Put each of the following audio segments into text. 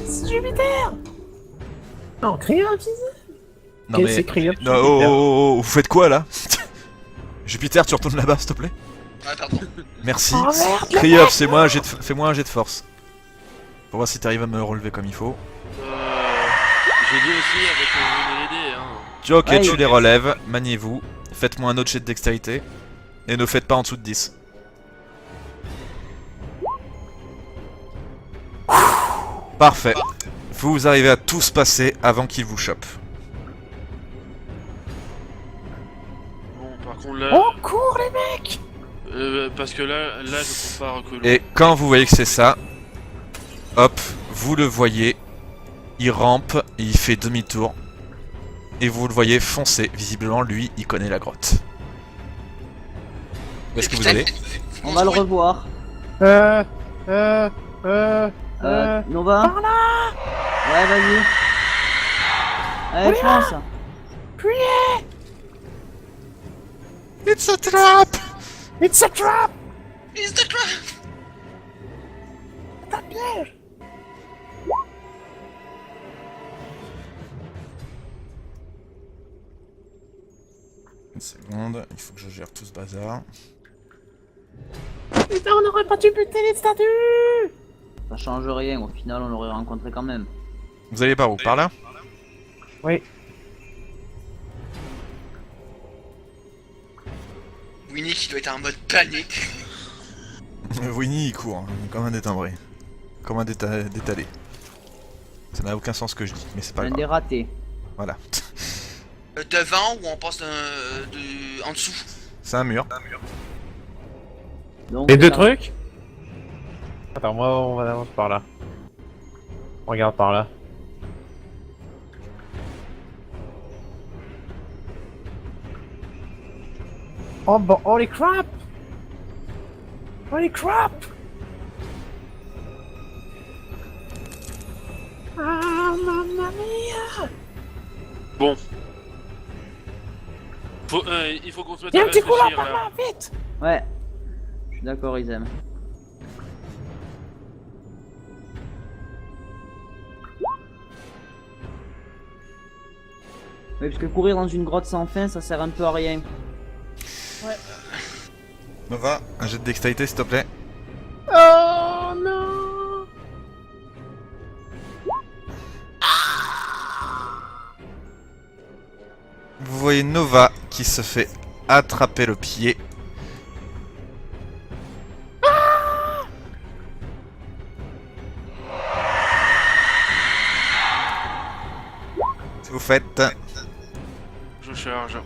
C'est Jupiter. Non, Criops. Non Ok, mais... c'est Criops. Non, vous faites quoi là? Jupiter, tu retournes là-bas s'il te plaît? Ah pardon. Merci. Oh merde, le Criops, mec. fais-moi un jet de force. Pour voir si t'arrives à me relever comme il faut. J'ai dit aussi avec une LED, hein. Ok, Ouais, tu il- les relèves, maniez-vous. Faites-moi un autre jet de dextérité. Et ne faites pas en dessous de 10. Parfait. Vous arrivez à tous passer avant qu'il vous chope. Bon, par contre là... On court les mecs. parce que là je compare que l'autre. Et quand vous voyez que c'est ça, hop, vous le voyez, il rampe, et il fait demi-tour, et vous le voyez foncer. Visiblement, lui, il connaît la grotte. Où est-ce que vous allez? On va le revoir. Nova. Par là. Ouais, vas-y. Allez, fonce. Criez. It's a trap! It's a trap. Is the trap? C'est un piège. Une seconde, il faut que je gère tout ce bazar. Putain, on aurait pas dû buter les statues. Ça change rien, au final on l'aurait rencontré quand même. Vous allez par où? Par là? Oui. Winnie qui doit être en mode panique. Winnie il court, hein, comme un détimbré. Comme un détalé. Ça n'a aucun sens ce que je dis, mais c'est pas Un grave. des ratés. Voilà. Devant ou on passe en dessous. C'est un mur. Donc, Les deux ça- trucs. Attends, moi on va avancer par là. Regarde par là. Oh bon, holy crap! Holy crap! Ah, mamma mia! Bon. Il faut qu'on se mette Y'a à un petit couloir réfléchir par là. là, vite! Ouais. Je suis d'accord, ils aiment. Oui, parce que courir dans une grotte sans fin, ça sert un peu à rien. Nova, un jet de dextérité s'il te plaît. Oh non! Vous voyez Nova qui se fait attraper le pied. Vous faites, Je charge.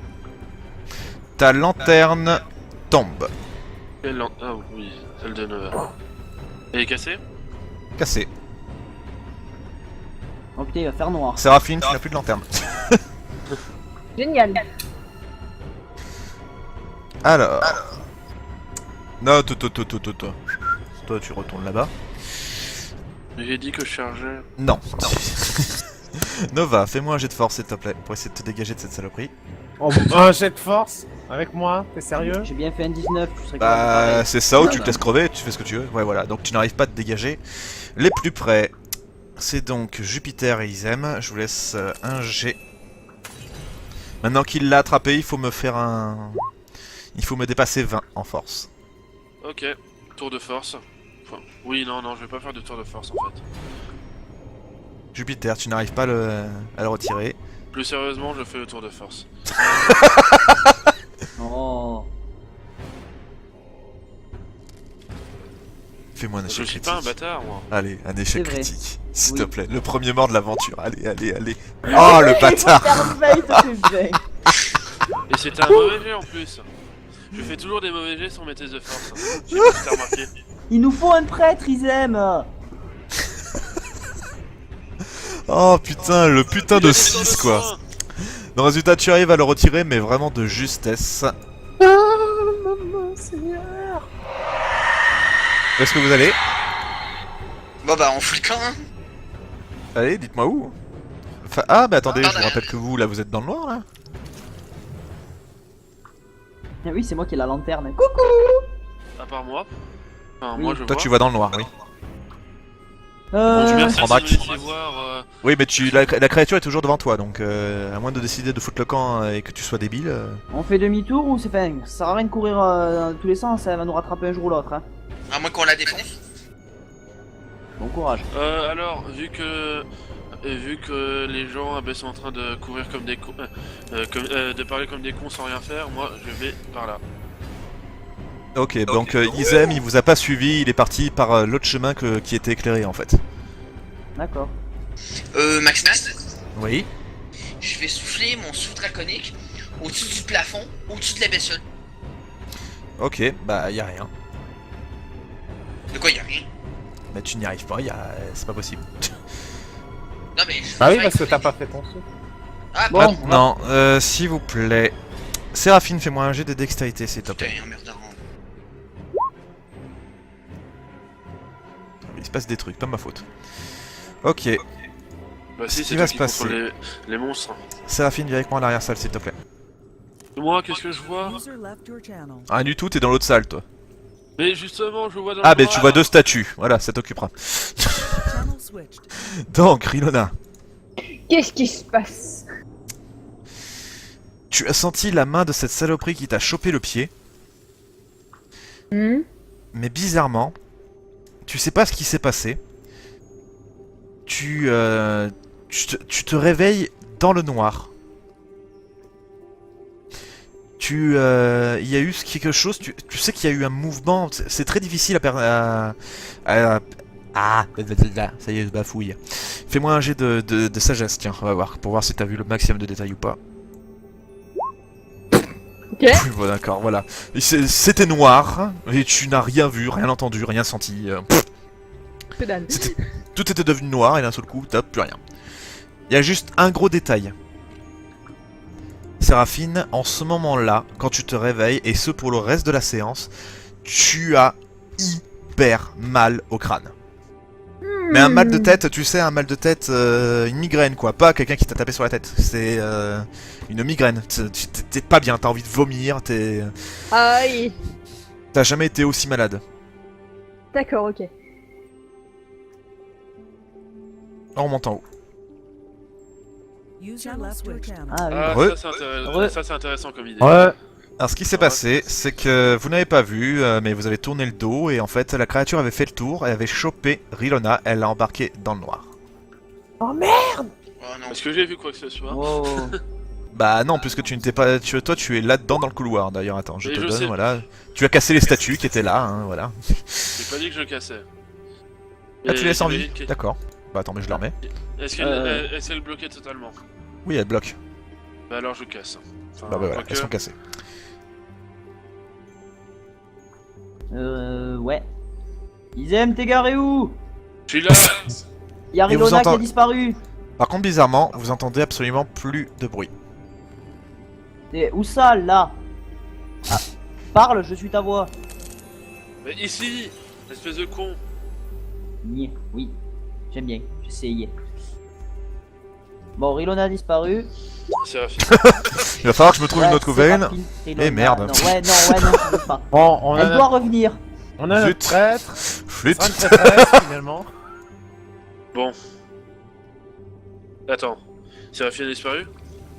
ta lanterne tombe. Ah oui, celle de Nova. Elle est cassée? Cassée. Oh putain, il va faire noir. Séraphine, tu n'as plus de lanterne. Génial. Alors. Non, toi. Toi, tu retournes là-bas. J'ai dit que je chargeais. Non. Nova, fais-moi un jet de force s'il te plaît, pour essayer de te dégager de cette saloperie. Oh, un jet de force? Avec moi? T'es sérieux? J'ai bien fait un 19, je serais Bah, c'est ça, ou tu te bah. laisses crever, tu fais ce que tu veux. Ouais, voilà, donc tu n'arrives pas à te dégager. Les plus près, c'est donc Jupiter et Isem. Je vous laisse un jet. Maintenant qu'il l'a attrapé, il faut me faire un... Il faut me dépasser 20 en force. Ok, tour de force. Enfin, oui, non, je vais pas faire de tour de force en fait. Jupiter, tu n'arrives pas à le retirer. Plus sérieusement, je fais le tour de force. Oh. Fais-moi un Je échec suis critique. pas un bâtard, moi. Allez, un échec C'est vrai. critique, s'il Oui. te plaît. Le premier mort de l'aventure. Allez. Oh, le bâtard. Et c'était un mauvais jet en plus. Je fais toujours des mauvais jets sur mes tests de force. Je sais pas si t'as remarqué. Il nous faut un prêtre, ils aiment. Oh putain, le putain de Il est dans 6 le quoi. coin. Le résultat, tu arrives à le retirer, mais vraiment de justesse. Oh, maman, Seigneur! Où est-ce que vous allez? Bon bah on fout le camp hein. Allez, dites-moi où. Ah, mais attendez, Ah, je vous bah, rappelle que vous, là, vous êtes dans le noir, là. Ah oui, c'est moi qui ai la lanterne. Coucou. À part moi. Enfin, Oui. moi je Toi, vois. tu vois dans le noir, oui. Bon, je merci prendras de qui- me laisser voir. Oui, mais la créature est toujours devant toi, donc à moins de décider de foutre le camp et que tu sois débile. On fait demi-tour ou c'est fin? Ça sert à rien de courir dans tous les sens, ça va nous rattraper un jour ou l'autre. Hein. À moins qu'on la défonce. Bon courage. Alors, vu que les gens sont en train de courir comme des cons, de parler comme des cons sans rien faire, moi je vais par là. Ok, donc Izem, il vous a pas suivi, il est parti par l'autre chemin qui était éclairé en fait. D'accord. Maximus, Oui. je vais souffler mon souffle draconique au-dessus du plafond, au-dessus de la bestiole. Ok, bah y a rien. De quoi, y a rien? Mais tu n'y arrives pas, c'est pas possible. Non, mais. Ah oui, parce que t'as pas fait ton saut. Ah, Bon, bon. Non, s'il vous plaît. Séraphine, fais-moi un jet de dextérité, s'il te plaît. Putain, merde. Il se passe des trucs, pas ma faute. Ok, Bah Ce si, qui c'est va toi se qui passer. contrôle les monstres. Séraphine, viens avec moi à l'arrière-salle, s'il te plaît. Moi, qu'est-ce que je vois? User left your channel. Rien du tout, t'es dans l'autre salle, toi. Mais justement, je vois dans Ah, le mais noir. tu vois deux statues, voilà, ça t'occupera. Channel switched. Donc, Rilona, Qu'est-ce qui se passe? tu as senti la main de cette saloperie qui t'a chopé le pied, Hmm. mais bizarrement, tu sais pas ce qui s'est passé. Tu te réveilles dans le noir. Il y a eu quelque chose, tu sais qu'il y a eu un mouvement, c'est très difficile ah, ça y est, je bafouille. Fais-moi un jet de sagesse, tiens, on va voir, pour voir si t'as vu le maximum de détails ou pas. Ok. Oui, bon, d'accord, voilà. C'était noir, et tu n'as rien vu, rien entendu, rien senti. Que dalle. Tout était devenu noir, et d'un seul coup, t'as plus rien. Il y a juste un gros détail. Séraphine, en ce moment-là, quand tu te réveilles, et ce pour le reste de la séance, tu as hyper mal au crâne. Mais un mal de tête, tu sais, un mal de tête, une migraine quoi, pas quelqu'un qui t'a tapé sur la tête. C'est une migraine. T'es pas bien, t'as envie de vomir, Aïe. t'as jamais été aussi malade. D'accord, ok. On remonte en haut. User left your channel. Ah oui. Ah, Re- ça c'est intéressant comme idée. Ouais. Alors ce qui s'est passé, c'est que vous n'avez pas vu, mais vous avez tourné le dos, et en fait la créature avait fait le tour, elle avait chopé Rilona, elle l'a embarqué dans le noir. Oh non. Est-ce que j'ai vu quoi que ce soit? Wow. Bah non, puisque tu n'étais pas... toi tu es là-dedans dans le couloir, d'ailleurs, attends, je Mais te je donne, sais. voilà. Tu as cassé les statues qui étaient là, hein, voilà. J'ai pas dit que je cassais. Ah, tu Et laisses en j'avais vie, dit que- d'accord. Bah attends, mais je la remets. Est-ce qu'elle bloquait totalement? Oui, elle bloque. Bah alors je casse. Enfin, Bah voilà, quoique- elles sont cassées. Ouais. Izem, t'es garé où? Je suis là. Y'a Et vous Rilona qui a entend- disparu. Par contre, bizarrement, vous entendez absolument plus de bruit. T'es où ça, là? Ah. Parle, je suis ta voix. Mais ici, espèce de con. Niais, oui. J'aime bien, j'essayais. Bon, Rilona a disparu. C'est la fille. Il va falloir que je me trouve Ouais, une autre c'est veine. parti, Rilona. Eh, merde. Non, ouais, je veux pas. Bon, on Elle a, doit revenir. on a Zut. notre prêtre. Flûte. Un prêtre, finalement. Bon. Attends. Séraphine a disparu?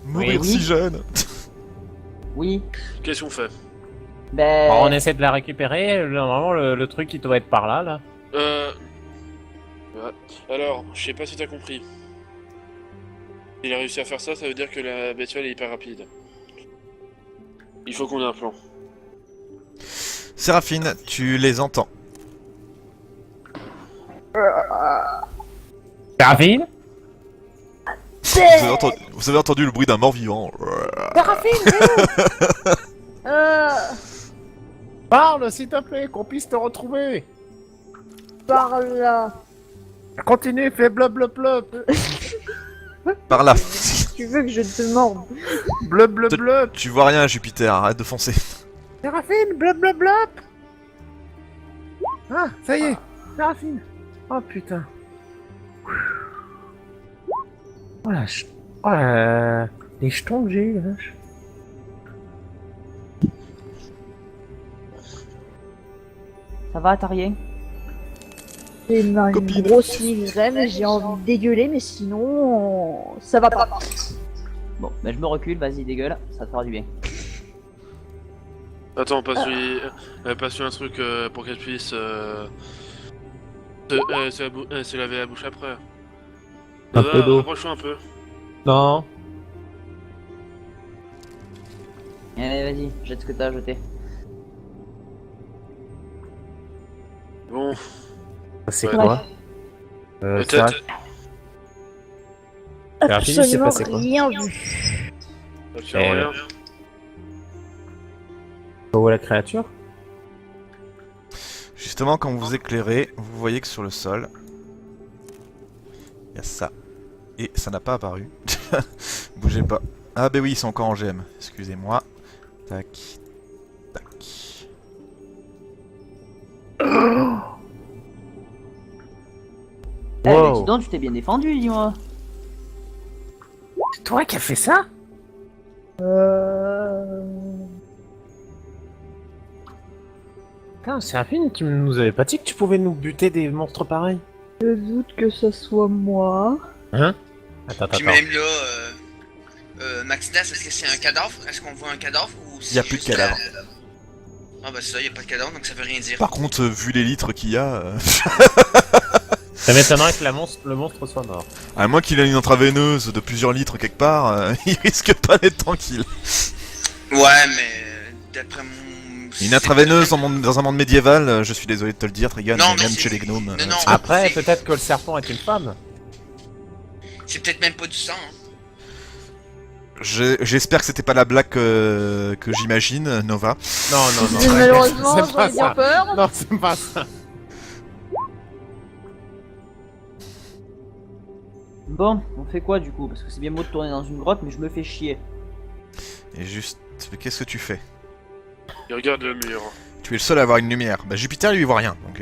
Mourir Oui. si jeune. Oui. Qu'est-ce qu'on fait? Ben. Alors, on essaie de la récupérer. Normalement, le truc, il doit être par là, là. Ouais. Alors, je sais pas si t'as compris. Il a réussi à faire ça, ça veut dire que la bestiole est hyper rapide. Il faut qu'on ait un plan. Séraphine, tu les entends. Séraphine? Vous avez entendu le bruit d'un mort-vivant. Parle, s'il te plaît, qu'on puisse te retrouver. Par là. Continue, fais blop blop blop. Par là. Tu veux que je te morde? Blop blop blop. Tu vois rien, Jupiter, arrête de foncer. Séraphine, blop blop blop. Ah, ça y est, Séraphine. Oh putain. Oh la les jetons que j'ai eu, la vache. Ça va, t'as rien? J'ai une Copine. grosse migraine, j'ai envie de dégueuler, mais sinon, ça va pas. Bon, bah je me recule, vas-y, dégueule, ça te fera du bien. Attends, passe-lui un truc pour qu'elle puisse se laver la bouche après. Un peu d'eau. Rapproche-toi un peu. Non. Allez, vas-y, jette ce que t'as à jeter. Bon, C'est Ouais. quoi peut-être. Rapide, il s'est Absolument passé quoi rien vu. Ça tient rien. On voit la créature? Justement, quand vous éclairez, vous voyez que sur le sol, il y a ça. Et ça n'a pas apparu. Bougez pas. Ah bah oui, ils sont encore en GM. Excusez-moi. Tac. Tac. Eh, mais Wow. dis donc, tu t'es bien défendu, dis-moi. C'est toi qui as fait ça? Putain, Séraphine, tu nous avais pas dit que tu pouvais nous buter des monstres pareils? Je doute que ce soit moi. Hein? Attends, Puis attends. même là, Maxinas, est-ce que c'est un cadavre? Est-ce qu'on voit un cadavre ou Y a plus de juste cadavre. Ah bah c'est ça, y a pas de cadavre donc ça veut rien dire. Par contre, vu les litres qu'il y a, Ça m'étonnerait que le monstre soit mort. à moins qu'il ait une intraveineuse de plusieurs litres quelque part, il risque pas d'être tranquille. Ouais, mais d'après mon. Une intraveineuse dans un monde médiéval, je suis désolé de te le dire, Trigan, Non, mais mais même c'est- chez les gnomes. non, c'est non. pas- Après, c'est- peut-être que le serpent est une femme. C'est peut-être même pas du sang. Hein. J'espère que c'était pas la blague que j'imagine, Nova. Non, non, non. Malheureusement, c'est j'en pas ai bien ça. peur. Non, c'est pas ça. Bon, on fait quoi du coup? Parce que c'est bien beau de tourner dans une grotte, mais je me fais chier. Et juste, qu'est-ce que tu fais? Il regarde le mur. Tu es le seul à avoir une lumière. Bah Jupiter lui il voit rien, donc...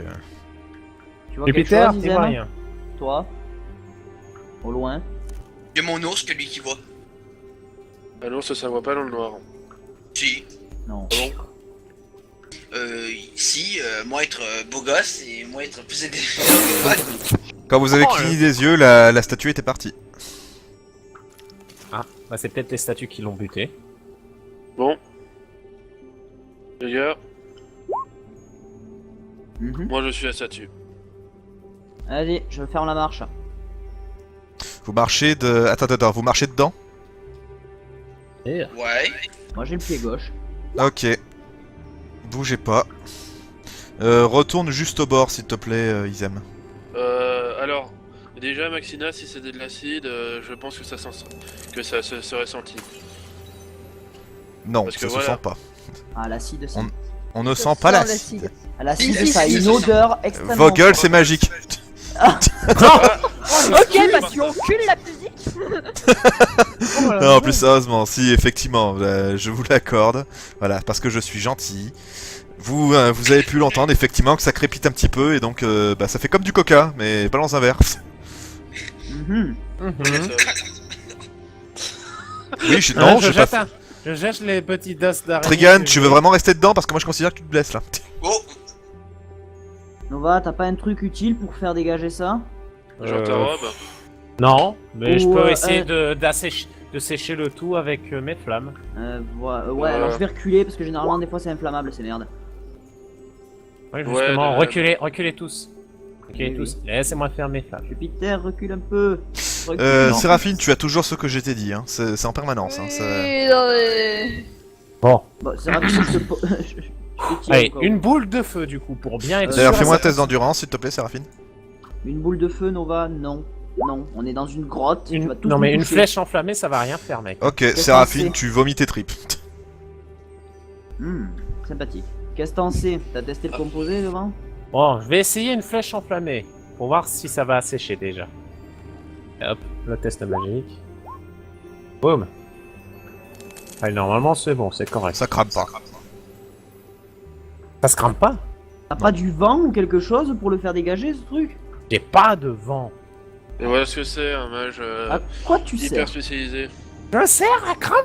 Tu vois quelque Jupiter, chose, tu vois Izem? rien. Toi? Au loin? Y a mon ours que lui qui voit. Ah non, ça voit pas dans le noir. Si. Non. Ah bon? Si, moi être beau gosse et moi être plus aidé. Quand vous avez Oh, cligné des yeux, la statue était partie. Ah, bah c'est peut-être les statues qui l'ont buté. Bon. Les gars, Mhm. moi je suis la statue. Allez, je ferme la marche. Vous marchez de... Attends, vous marchez dedans? Et Ouais. Moi j'ai le pied gauche. Ok. Bougez pas. Retourne juste au bord, s'il te plaît, Izem. Alors, déjà Maxina, si c'était de l'acide, je pense que ça se serait senti. Non, Parce ça que se voilà. sent pas. Ah, l'acide, c'est. On ne Ça sent pas sent l'acide. l'acide. Ah, l'acide, Si, ça a si, une si, odeur extrêmement. Vogel, c'est magique. Ok, bah tu encules la musique. Non, plus sérieusement, si, effectivement, je vous l'accorde. Voilà, parce que je suis gentil. Vous avez pu l'entendre, effectivement, que ça crépite un petit peu, et donc, bah, ça fait comme du coca, mais pas dans un verre. Mhm. Oui, non, je j'ai pas... jette je jette les petits dos d'araignée. Trigan, que tu j'ai- veux vraiment rester dedans, parce que moi je considère que tu te blesses, là. Oh, Nova, t'as pas un truc utile pour faire dégager ça? Genre ta robe. Non, mais je Ou, peux essayer de sécher le tout avec mes flammes. Ouais, alors je vais reculer parce que généralement, des fois, c'est inflammable ces merdes. Oui, Ouais, justement, de- reculez tous. Reculez Oui, tous. Laissez-moi faire mes flammes. Jupiter, recule un peu. Recule. Non. Séraphine, tu as toujours ce que je t'ai dit, hein. C'est en permanence, hein. Oui, non, mais... Bon, Bon, c'est rapide, je te. Je te tire allez, au cas où. une boule de feu du coup, pour bien être D'ailleurs, sûr. fais-moi un test d'endurance, s'il te plaît, Séraphine. Une boule de feu, Nova, non. Non, on est dans une grotte. tu vas tout Non nous mais une toucher. flèche enflammée, ça va rien faire, mec. Ok, Qu'est-ce Séraphine, que c'est tu vomis tes tripes. Sympathique. Qu'est-ce que t'en sais? T'as testé le composé devant? Bon, je vais essayer une flèche enflammée, pour voir si ça va assécher déjà. Hop, le test magique. Boum. Allez, normalement c'est bon, c'est correct. Ça crame pas. Ça se crame pas? T'as pas du vent ou quelque chose pour le faire dégager ce truc? J'ai pas de vent. Et voilà ce que c'est, un mage À quoi tu hyper sers? spécialisé. Je sers à crever.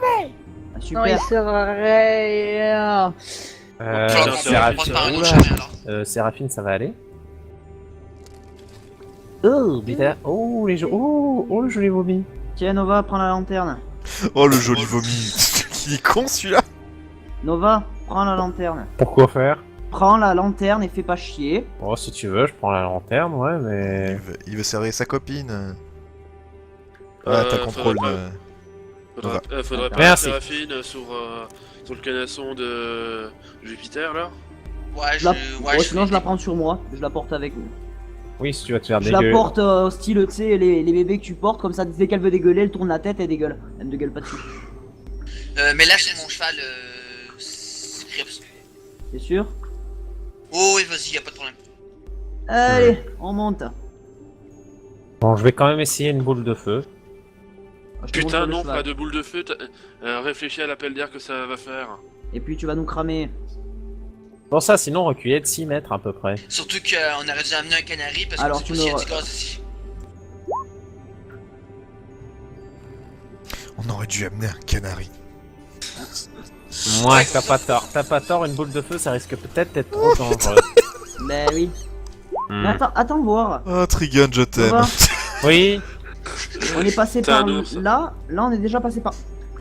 Ah, Non, il super. sert à rien. on va Séraphine, prendre par un autre oula. chemin alors. Séraphine, ça va aller? Oh, putain. Oh, oh, le joli vomi. Tiens, Nova, prends la lanterne. Oh, le joli vomi. Il est con celui-là. Nova, prends la lanterne. Pourquoi faire? Prends la lanterne et fais pas chier. Oh, si tu veux, je prends la lanterne, ouais, mais... Il veut servir sa copine. Ah, t'as contrôle. Faudrait pas Merci. Séraphine sur le canasson de Jupiter là. Ouais, Je la... ouais, sinon je la prends sur moi, je la porte avec nous. Oui, si tu vas te faire Je la dégueuler. porte au style, tu sais, les bébés que tu portes, comme ça dès qu'elle veut dégueuler, elle tourne la tête et dégueule. Elle ne dégueule pas dessus. Mais là, c'est mon cheval, Crips. T'es sûr? Oh, oui, vas-y, y'a pas de problème. Allez, on monte. Bon, je vais quand même essayer une boule de feu. Je te montre Putain, le non, cheval. pas de boule de feu. Réfléchis à l'appel d'air que ça va faire. Et puis tu vas nous cramer. Pour ça, sinon, reculer de 6 mètres à peu près. Surtout qu'on aurait dû amener un canari parce Alors, qu'on tu sait pas s'il y a me- du gaz ici. On aurait dû amener un canari. Ouais, t'as pas tort. T'as pas tort, une boule de feu, ça risque peut-être d'être trop dangereux. Ben oui. Hmm. Mais attends de voir. Oh, Trigun, je t'aime. Nova, Oui, on est passé T'es par un ours. là. Là, on est déjà passé par.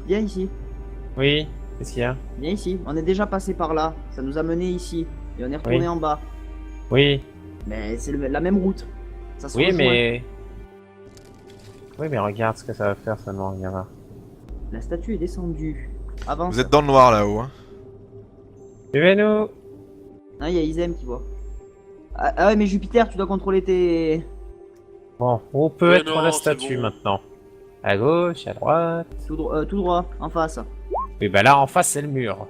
Viens ici. oui. Qu'est-ce qu'il y a? Viens ici. On est déjà passé par là. Ça nous a mené ici. Et on est retourné Oui. en bas. Oui, Mais c'est la même route. Ça se oui, rejoint. mais... Oui, mais regarde ce que ça va faire seulement, regarde. La statue est descendue. Avance. Vous êtes dans le noir là-haut. Hein. Suivez-nous. Ah, il y a Isem qui voit. Ah ouais, mais Jupiter, tu dois contrôler tes. Bon, on peut Mais être non, la c'est statue bon. maintenant. À gauche, à droite. Tout droit, en face. Oui, bah là, en face, c'est le mur.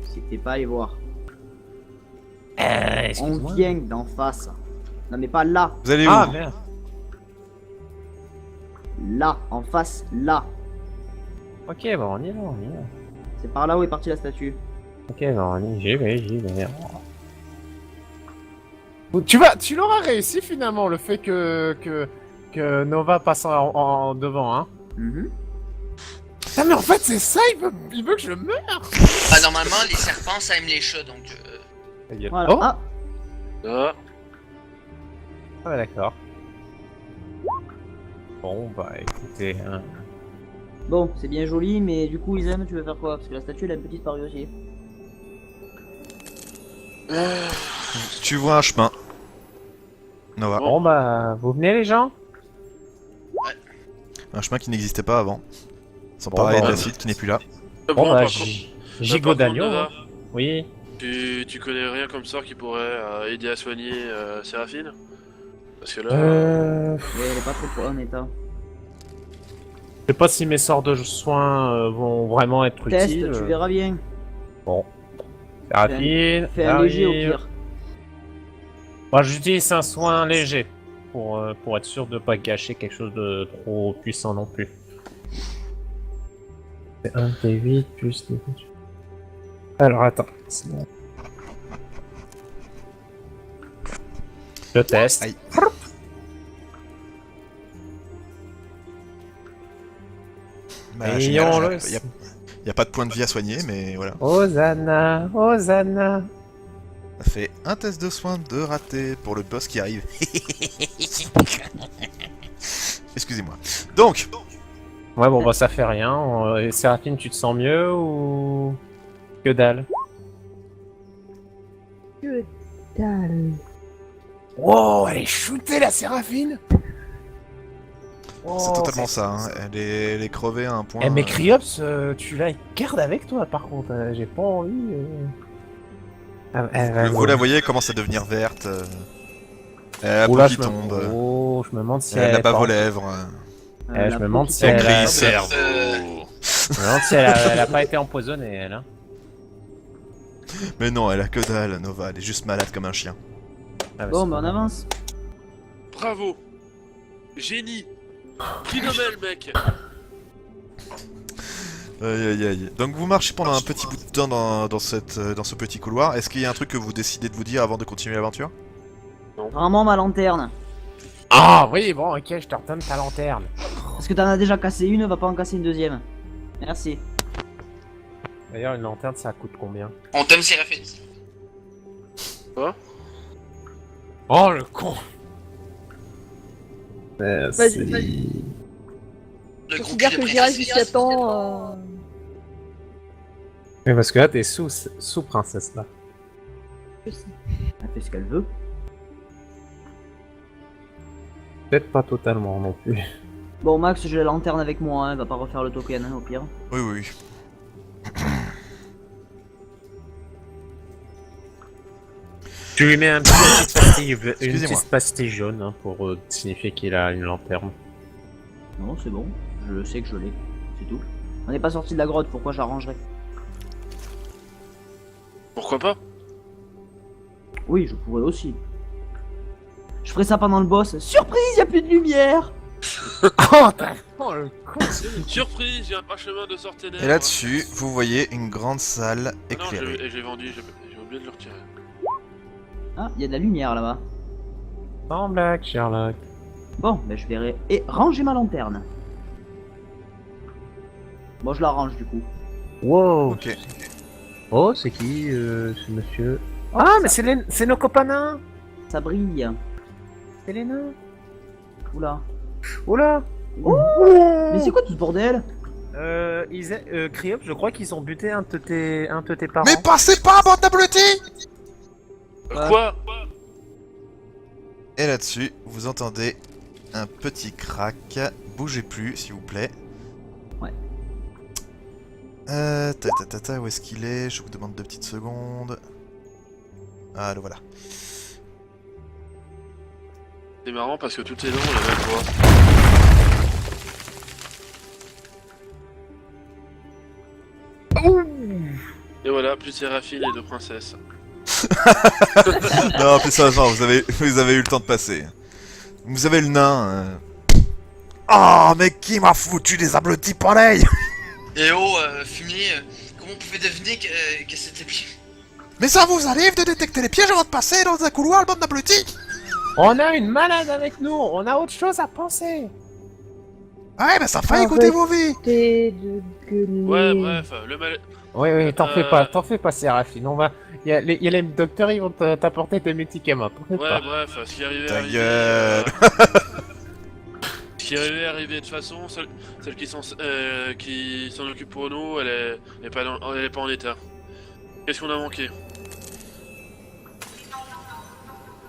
C'est que t'es pas allé voir. On Excuse-moi. vient d'en face. Non, mais pas là. Vous allez où? Ah, merde. Là, en face, là. Ok, bon, on y va, on y va. C'est par là où est partie la statue. Ok, bon, on y va, j'y vais. Tu l'auras réussi finalement, le fait que Nova passe en devant, hein. Mhm. Ah, mais en fait, c'est ça, il veut que je meure. Bah, normalement, les serpents, ça aime les chats, donc... Voilà. Oh, Ah, Ah, ah bah, d'accord. Bon, bah écoutez, hein. bon, c'est bien joli, mais du coup, Isem, tu veux faire quoi? Parce que la statue, elle a une petite parure aussi. Tu vois un chemin. Nova. Bon, bah, vous venez les gens? Un chemin qui n'existait pas avant. Sans Bon, parler bah, de la site qui n'est plus là. Bon, bon, bah, par contre, gigot par contre, d'agneau, Nova, hein. Oui. tu connais rien comme ça qui pourrait aider à soigner Séraphine? Parce que là... Mais elle est pas trop en état. Je sais pas si mes sorts de soins vont vraiment être Test, utiles. tu verras bien. C'est rapide. Fais un léger au j'arrive. pire. Moi, j'utilise un soin léger pour être sûr de pas gâcher quelque chose de trop puissant non plus. C'est 1 T8 plus les... Alors attends. Je teste. Aïe. Bah, génial, Ayons-le. y a pas de point de vie à soigner, mais voilà. Hosanna, Hosanna. Ça fait un test de soins de raté pour le boss qui arrive. Excusez-moi. Donc, Ouais, bon, bah ça fait rien. Séraphine, tu te sens mieux ou. Que dalle? Que dalle. Wow, elle est shootée la Séraphine! c'est totalement ça. Hein. Elle est crevée à un point. Eh, mais Criops, tu la gardes avec toi par contre, j'ai pas envie. Vous la voyez, elle commence à devenir verte. La peau Oula, qui tombe. je me demande si Elle elle a est bave pas- aux lèvres. je La me peau demande qui si tombe. elle a... Gris cerveau. Je me demande si elle a pas été empoisonnée, elle. Hein. Mais non, elle a que dalle, Nova. Elle est juste malade comme un chien. Ah, bah, Bon, c'est bah on pas mal. avance. Bravo! Génie! Phénomène, mec! Aïe aïe aïe. Donc vous marchez pendant un petit bout de temps dans ce petit couloir. Est-ce qu'il y a un truc que vous décidez de vous dire avant de continuer l'aventure? Vraiment ma lanterne. Ah oui, bon, ok, je te redonne ta lanterne. Parce que t'en as déjà cassé une, va pas en casser une deuxième. Merci. D'ailleurs, une lanterne, ça coûte combien? On t'aime Séraphine. Oh, le con! Vas-y, c'est- vas-y. Le Je groupe considère que j'irai jusqu'à temps. Oui, parce que là, t'es sous princesse, là. Elle fait ce qu'elle veut. Peut-être pas totalement non plus. Bon, Max, j'ai la lanterne avec moi, hein, elle va pas refaire le token, hein, au pire. Oui, oui. Tu lui mets une petite Excusez-moi. pastille jaune hein, pour signifier qu'il a une lanterne. Non, c'est bon, je sais que je l'ai, c'est tout. On n'est pas sorti de la grotte, pourquoi j'arrangerais? Pourquoi pas? Oui, je pourrais aussi. Je ferai ça pendant le boss. Surprise, y a plus de lumière! Oh, le con. Surprise, j'ai un parchemin de sortilège. Et là-dessus, vous voyez une grande salle Ah non, éclairée. j'ai vendu, j'ai oublié de le retirer. Ah, y a de la lumière là-bas. Sans blague, Sherlock. Bon, ben je verrai. Et ranger ma lanterne. Bon, je la range du coup. Wow. Ok. Oh, c'est qui, ce monsieur? Ah, mais c'est nos copains nains. Ça brille. C'est les nains. Oula. Oula. Mais c'est quoi tout ce bordel? Kriop, je crois qu'ils ont buté un de tes parents. Mais passez pas, bande d'abrutis! Quoi? Et là-dessus, vous entendez un petit crack. Bougez plus, s'il vous plaît. Ouais. Où est-ce qu'il est? Je vous demande 2 petites secondes. Ah, le voilà. C'est marrant parce que tout est long, on la même voix. Et voilà, plus Séraphine et 2 princesses. Non, plus sérieusement, vous avez eu le temps de passer. Vous avez le nain. Oh, mais qui m'a foutu des abrutis pareils? Et oh, fumier, comment on pouvait deviner que c'était bien? Mais ça vous arrive de détecter les pièges avant de passer dans un couloir, bande d'abrutis? On a une malade avec nous. On a autre chose à penser. Ouais, mais ça fait écouter vos vies. Arrêtez de gueuler. Ouais, bref, le mal... Oui, oui, t'en fais pas, Séraphine. Y a les docteurs, ils vont t'apporter tes médicaments. T'en fais Ouais, pas. bref, ce qui arrivait Ta arrivé, gueule. Ce qui arrivait arrivé de toute façon, celle qui s'en occupe pour nous, elle est pas en état. Qu'est-ce qu'on a manqué?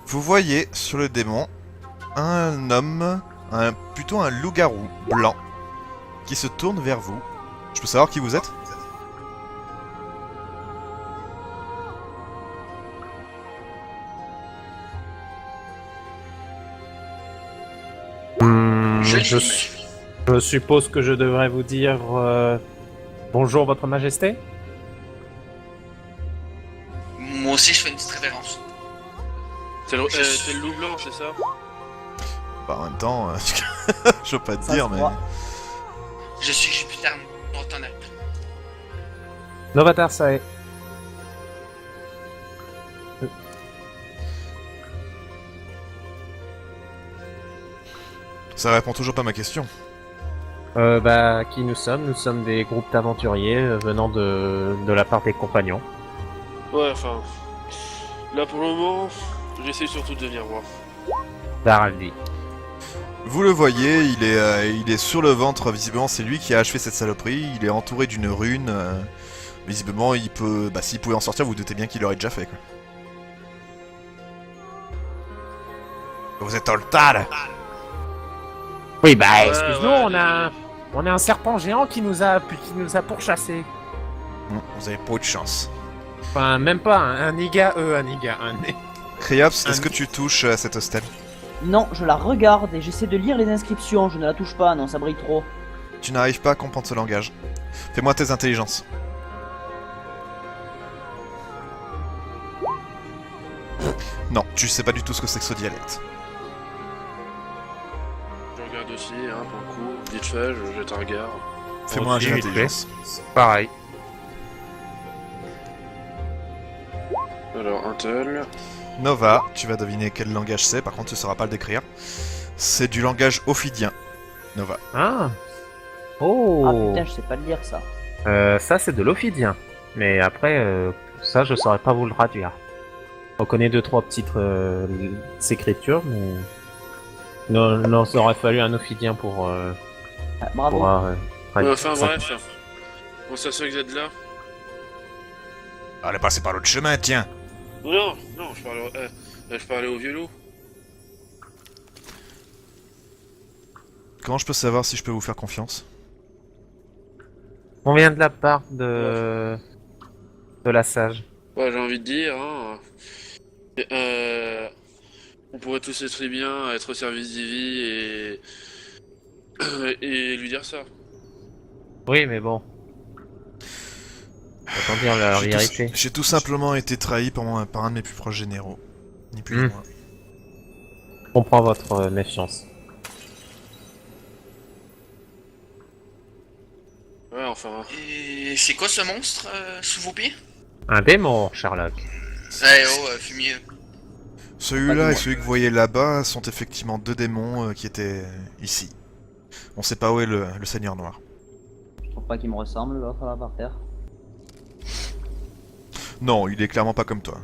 Vous voyez sur le démon un homme, plutôt un loup-garou blanc, qui se tourne vers vous. Je peux savoir qui vous êtes? Je suppose que je devrais vous dire bonjour, votre majesté. Moi aussi, je fais une petite révérence. C'est le loup blanc, c'est ça? Bah, en même temps, je veux pas te Ça dire, se mais... voit. Je suis Jupiter Nortonap. Novatar Sae. Ça répond toujours pas à ma question. Qui nous sommes? Nous sommes des groupes d'aventuriers venant de la part des compagnons. Ouais, enfin... Là, pour le moment, j'essaie surtout de venir voir. D'Araldi. Vous le voyez, il est sur le ventre, visiblement c'est lui qui a achevé cette saloperie, il est entouré d'une rune, visiblement il peut... Bah s'il pouvait en sortir, vous vous doutez bien qu'il l'aurait déjà fait, quoi. Vous êtes en retard. Oui, bah, Ouais, excuse-nous, ouais, on a un serpent géant qui nous a pourchassés. Vous avez pas de chance. Enfin, même pas, un niga, Kriops, est-ce que tu touches à cette stèle? Non, je la regarde et j'essaie de lire les inscriptions. Je ne la touche pas, non, ça brille trop. Tu n'arrives pas à comprendre ce langage. Fais-moi tes intelligences. Non, tu sais pas du tout ce que c'est que ce dialecte. Je regarde aussi, hein, pour le coup. Vite fait, je jette un regard. Fais-moi un jet vite fait. d'intelligence. Pareil. Alors, Intel... Nova, tu vas deviner quel langage c'est, par contre tu sauras pas le décrire. C'est du langage ophidien. Nova. Ah. Ah Oh. putain, je sais pas le lire ça. Ça, c'est de l'ophidien. Mais après, ça, je saurais pas vous le traduire. On connaît 2-3 petites écritures, mais... Non, non, ça aurait fallu un ophidien pour... Ah, bravo. Enfin bref. On s'assure que vous êtes là. Allez, passer par l'autre chemin, tiens. Non, je parlais au vieux loup. Comment je peux savoir si je peux vous faire confiance? On vient de la part de la sage. Ouais, j'ai envie de dire, hein. On pourrait tous être très bien, être au service d'Ivy et lui dire ça. Oui, mais bon. Autant dire la vérité. J'ai tout simplement été trahi par un de mes plus proches généraux. Ni plus ni moins. Je comprends votre méfiance. Ouais, enfin. Et c'est quoi ce monstre sous vos pieds? Un démon, Sherlock. Ouais, oh, fumier. Celui-là et celui que vous voyez là-bas sont effectivement deux démons qui étaient ici. On sait pas où est le Seigneur Noir. Je trouve pas qu'il me ressemble, l'autre là par terre. Non, il est clairement pas comme toi.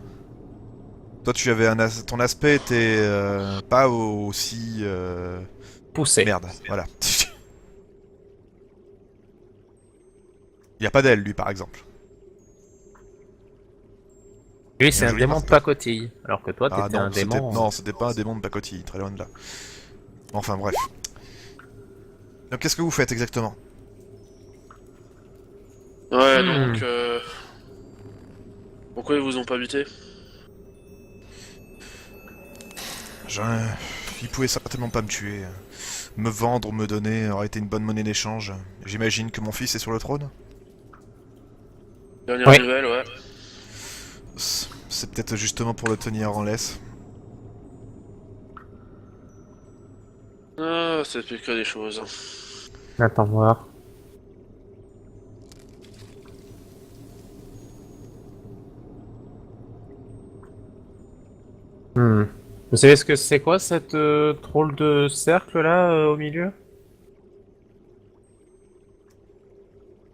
Toi, tu avais ton aspect était pas aussi Poussé. merde. Voilà. Il y a pas d'aile, lui, par exemple. Lui, c'est Bien un joli, démon de Martin. pacotille. Alors que toi, Ah t'étais un non, démon. non, c'était pas un démon de pacotille, très loin de là. Enfin bref. Donc qu'est-ce que vous faites exactement? Ouais, Hmm. donc. Pourquoi ils vous ont pas buté? Il pouvait certainement pas me tuer. Me vendre ou me donner aurait été une bonne monnaie d'échange. J'imagine que mon fils est sur le trône? Dernière Ouais. nouvelle, ouais. C'est peut-être justement pour le tenir en laisse. Ah, c'est plus que des choses. Attends voir. Vous savez ce que c'est quoi cette drôle de cercle là au milieu?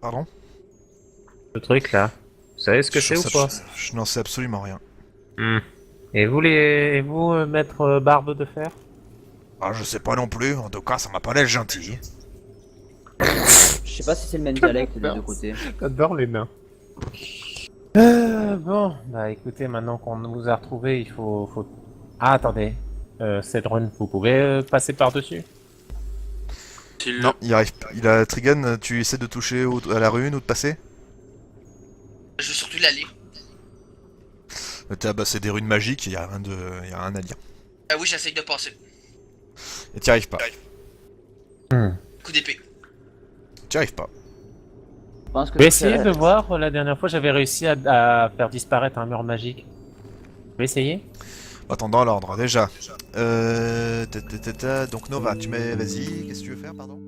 Pardon? Le truc là. Vous savez ce que c'est ou pas? Je n'en sais absolument rien. Et vous maître Barbe de Fer? Ah, je sais pas non plus, en tout cas ça m'a pas l'air gentil. Je sais pas si c'est le même dialecte des deux côtés. J'adore les nains. Bon, bah écoutez, maintenant qu'on vous a retrouvé, il faut... Ah, attendez. Cette rune, vous pouvez passer par-dessus? Non, il arrive pas. Il a Trigun, tu essaies de toucher à la rune ou de passer? Je veux surtout l'aller. Bah, c'est des runes magiques, y a rien à dire. Ah oui, j'essaye de passer. Et t'y arrives pas. Coup d'épée. T'y arrives pas. Je pense que Je vais essayer de voir. La dernière fois, j'avais réussi à faire disparaître un mur magique. Vous pouvez essayer? Attends, dans l'ordre, déjà. Donc Nova, tu mets... Vas-y, qu'est-ce que tu veux faire, pardon?